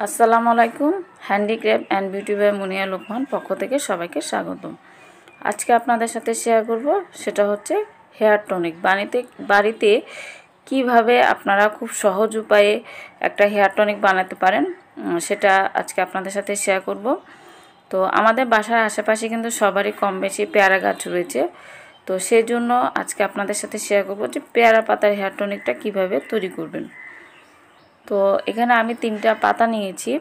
আসসালামু আলাইকুম। Handicraft and beauty by মুনিয়া লোকমান পক্ষ থেকে সবাইকে স্বাগতম। আজকে আপনাদের সাথে শেয়ার করব সেটা হচ্ছে হেয়ার টনিক। বাড়িতে কিভাবে আপনারা খুব সহজ উপায়ে একটা হেয়ার টনিক বানাতে পারেন সেটা আজকে আপনাদের সাথে শেয়ার করব। তো আমাদের বাসার আশেপাশে কিন্তু সবারই কম বেশি পেয়ারা গাছ রয়েছে। তো সেই জন্য আজকে আপনাদের সাথে শেয়ার করব যে পেয়ারা পাতার হেয়ার টনিকটা কিভাবে তৈরি করবেন। তো এখানে আমি 3টা পাতা নিয়েছি।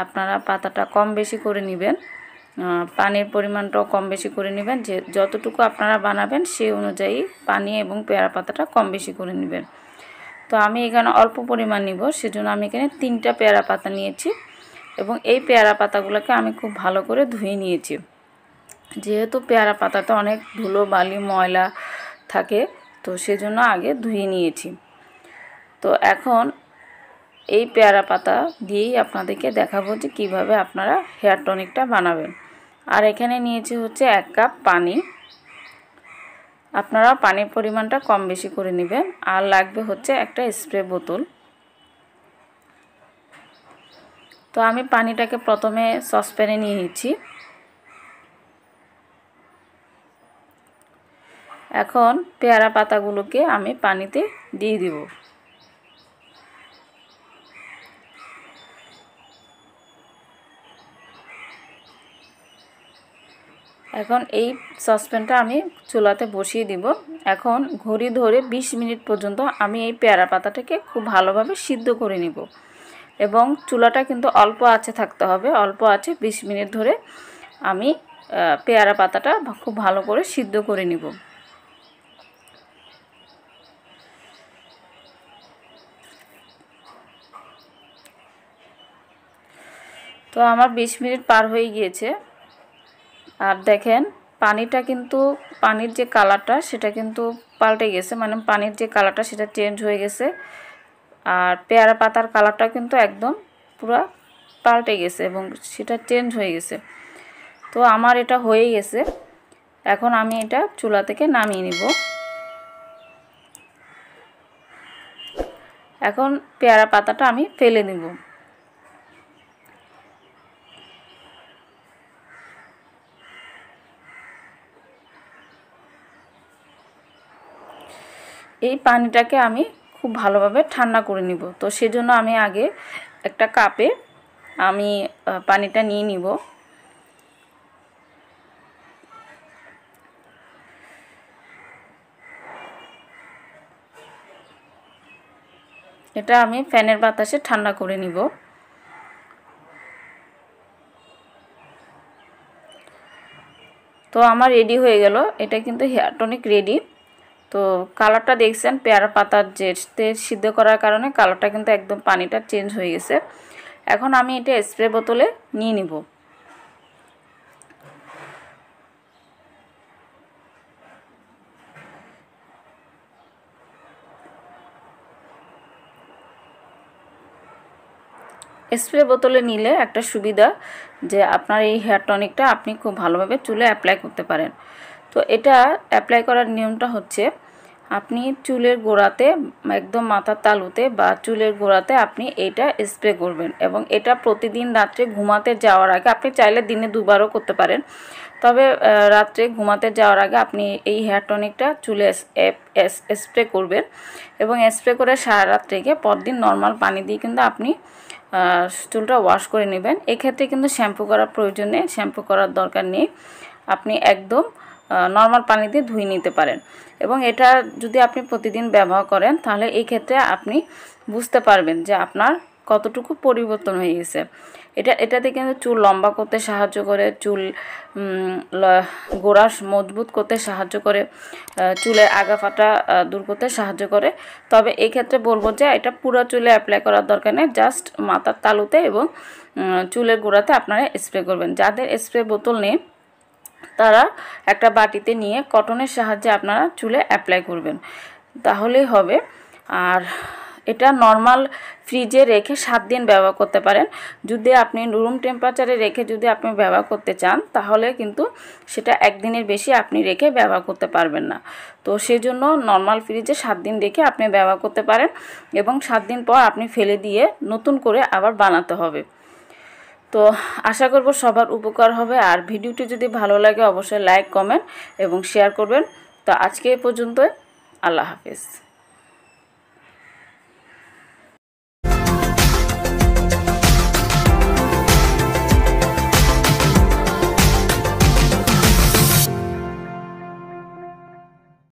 আপনারা পাতাটা কম বেশি করে নেবেন, পানির পরিমাণটাও কম বেশি করে নেবেন। যে যতটুকু আপনারা বানাবেন সেই অনুযায়ী পানি এবং পেয়ারা পাতাটা কম বেশি করে নেবেন। তো আমি এখানে অল্প পরিমাণ নিব, সেজন্য আমি এখানে 3টা পেয়ারা পাতা নিয়েছি এবং এই পেয়ারা পাতাগুলোকে আমি খুব ভালো করে ধুয়ে নিয়েছি। যেহেতু পেয়ারা পাতাতে অনেক ধুলো বালি ময়লা থাকে, তো সেজন্য আগে ধুয়ে নিয়েছি। তো এখন এই পেয়ারা পাতা দিয়েই আপনাদেরকে দেখাবো যে কীভাবে আপনারা হেয়ার টনিকটা বানাবেন। আর এখানে নিয়েছি হচ্ছে 1 কাপ পানি। আপনারা পানির পরিমাণটা কম বেশি করে নেবেন। আর লাগবে হচ্ছে একটা স্প্রে বোতল। তো আমি পানিটাকে প্রথমে সসপ্যানে নিয়ে নিচ্ছি। এখন পেয়ারা পাতাগুলোকে আমি পানিতে দিয়ে দিব। এখন এই সসপ্যানটা আমি চুলাতে বসিয়ে দিব। এখন ঘড়ি ধরে 20 মিনিট পর্যন্ত আমি এই পেয়ারা পাতাটাকে খুব ভালোভাবে সিদ্ধ করে নিব এবং চুলাটা কিন্তু অল্প আঁচে থাকতে হবে। অল্প আঁচে 20 মিনিট ধরে আমি পেয়ারা পাতাটা খুব ভালো করে সিদ্ধ করে নিব। তো আমার 20 মিনিট পার হয়ে গিয়েছে। আর দেখেন পানির যে কালারটা সেটা কিন্তু পাল্টে গেছে, মানে পানির যে কালারটা সেটা চেঞ্জ হয়ে গেছে। আর পেয়ারা পাতার কালারটা কিন্তু একদম পুরো পাল্টে গেছে এবং সেটা চেঞ্জ হয়ে গেছে। তো আমার এটা হয়ে গেছে। এখন আমি এটা চুলা থেকে নামিয়ে নিব। এখন পেয়ারা পাতাটা আমি ফেলে দিব। এই পানিটাকে আমি খুব ভালোভাবে ঠান্ডা করে নিব। তো সেজন্য আমি আগে একটা কাপে আমি পানিটা নিয়ে নিব। এটা আমি ফ্যানের বাতাসে ঠান্ডা করে নিব। তো আমার রেডি হয়ে গেল। এটা কিন্তু হেয়ার টনিক রেডি। তো কালারটা দেখছেন, পেয়ারা পাতার যে সিদ্ধ করার কারণে কালারটা কিন্তু একদম পানিটা চেঞ্জ হয়ে গেছে। এখন আমি এটা স্প্রে বোতলে নিয়ে নিব। স্প্রে বোতলে নিলে একটা সুবিধা যে আপনার এই হেয়ার টনিকটা আপনি খুব ভালোভাবে চুলে অ্যাপ্লাই করতে পারেন। তো এটা অ্যাপ্লাই করার নিয়মটা হচ্ছে, আপনি চুলের গোড়াতে একদম মাথার তালুতে বা চুলের গোড়াতে আপনি এটা স্প্রে করবেন এবং এটা প্রতিদিন রাত্রে ঘুমাতে যাওয়ার আগে, আপনি চাইলে দিনে 2বারও করতে পারেন, তবে রাত্রে ঘুমাতে যাওয়ার আগে আপনি এই হেয়ার টনিকটা চুলে স্প্রে করবেন এবং স্প্রে করে সারা রাত রেখে পরদিন নর্মাল পানি দিয়ে কিন্তু আপনি চুলটা ওয়াশ করে নেবেন। এক্ষেত্রে কিন্তু শ্যাম্পু করার প্রয়োজন নেই, শ্যাম্পু করার দরকার নেই। আপনি একদম নর্মাল পানি দিয়ে ধুয়ে নিতে পারেন এবং এটা যদি আপনি প্রতিদিন ব্যবহার করেন তাহলে এই ক্ষেত্রে আপনি বুঝতে পারবেন যে আপনার কতটুকু পরিবর্তন হয়ে গেছে। এটাতে কিন্তু চুল লম্বা করতে সাহায্য করে, চুল গোড়া মজবুত করতে সাহায্য করে, চুলের আগা ফাটা দূর করতে সাহায্য করে। তবে এই ক্ষেত্রে বলবো যে এটা পুরো চুলে অ্যাপ্লাই করার দরকার নেই, জাস্ট মাথার তালুতে এবং চুলের গোড়াতে আপনারা স্প্রে করবেন। যাদের স্প্রে বোতল নেই তারা একটা বাটিতে নিয়ে কটনের সাহায্যে আপনারা চুলে অ্যাপ্লাই করবেন, তাহলেই হবে। আর এটা নর্মাল ফ্রিজে রেখে 7 দিন ব্যবহার করতে পারেন। যদি আপনি রুম টেম্পারেচারে রেখে যদি আপনি ব্যবহার করতে চান তাহলে কিন্তু সেটা 1 দিনের বেশি আপনি রেখে ব্যবহার করতে পারবেন না। তো সেজন্য নর্মাল ফ্রিজে 7 দিন রেখে আপনি ব্যবহার করতে পারেন এবং 7 দিন পর আপনি ফেলে দিয়ে নতুন করে আবার বানাতে হবে। তো আশা করব সবার উপকার হবে। আর ভিডিওটি যদি ভালো লাগে অবশ্যই লাইক, কমেন্ট এবং শেয়ার করবেন। তো আজকে এ পর্যন্তই। আল্লাহ হাফেজ।